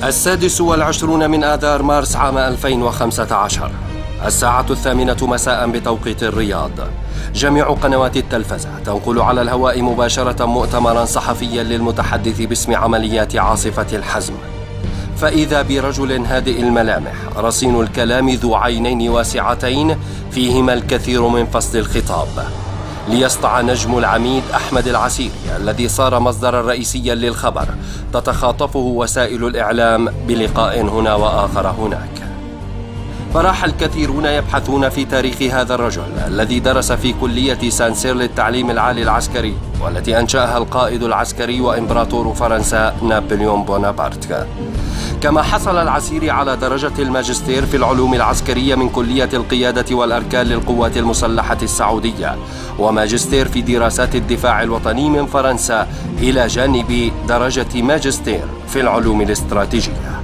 26 من آذار مارس عام 2015، الساعة 8 مساء بتوقيت الرياض. جميع قنوات التلفزة تنقل على الهواء مباشرة مؤتمرا صحفيا للمتحدث باسم عمليات عاصفة الحزم. فإذا برجل هادئ الملامح رصين الكلام ذو عينين واسعتين فيهما الكثير من فصل الخطاب، ليسطع نجم العميد أحمد العسيري الذي صار مصدرا رئيسيا للخبر تتخاطفه وسائل الإعلام بلقاء هنا وآخر هناك. فراح الكثيرون يبحثون في تاريخ هذا الرجل الذي درس في كلية سانسير للتعليم العالي العسكري، والتي أنشأها القائد العسكري وإمبراطور فرنسا نابليون بونابرت. كما حصل العسيري على درجة الماجستير في العلوم العسكرية من كلية القيادة والأركان للقوات المسلحة السعودية، وماجستير في دراسات الدفاع الوطني من فرنسا، إلى جانب درجة ماجستير في العلوم الاستراتيجية.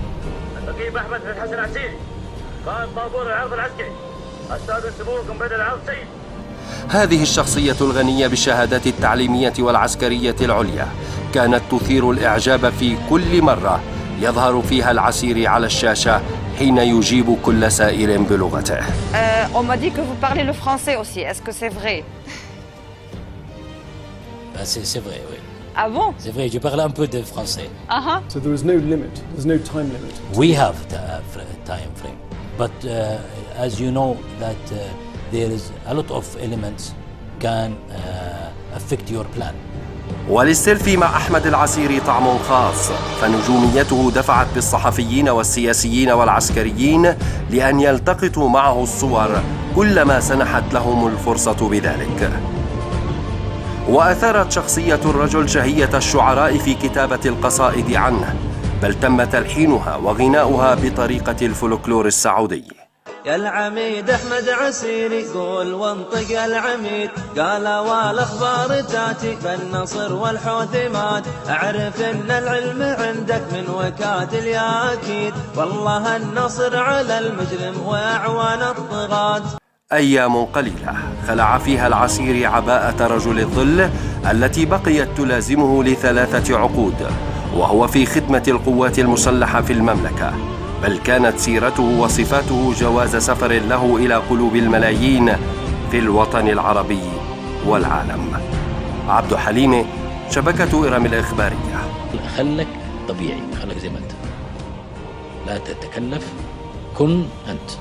النقيب أحمد بن حسن العسيري، قائد طابور العرض العسكري، أستاذ سموكم بدر العرض سيد. هذه الشخصية الغنية بالشهادات التعليمية والعسكرية العليا كانت تثير الإعجاب في كل مرة يظهر فيها العسيري على الشاشة حين يجيب كل سائل بلغته. On m'a dit que vous parlez le français aussi. Est-ce que c'est vrai? C'est vrai, oui. Ah bon? C'est vrai, je parle un peu de français. So there is no limit, there's no time limit. We have the time frame, but as you know that there is a lot of elements can affect your plan. وللسيلفي مع أحمد العسيري طعم خاص، فنجوميته دفعت بالصحفيين والسياسيين والعسكريين لأن يلتقطوا معه الصور كلما سنحت لهم الفرصة بذلك. وأثارت شخصية الرجل شهية الشعراء في كتابة القصائد عنه، بل تم تلحينها وغناؤها بطريقة الفولكلور السعودي. يا العميد أحمد عسيري قول وانطق العميد، قال والاخبار تاتي بالنصر والحوثمات، اعرف ان العلم عندك من وكاد يا اكيد، والله النصر على المجرم واعوان الطغاة. أيام قليلة خلع فيها العسيري عباءة رجل الظل التي بقيت تلازمه ل3 عقود وهو في خدمة القوات المسلحة في المملكة، بل كانت سيرته وصفاته جواز سفر له إلى قلوب الملايين في الوطن العربي والعالم. عبد حليمة، شبكة إرم الإخبارية. خلك طبيعي، خلك زي ما أنت، لا تتكلف، كن أنت.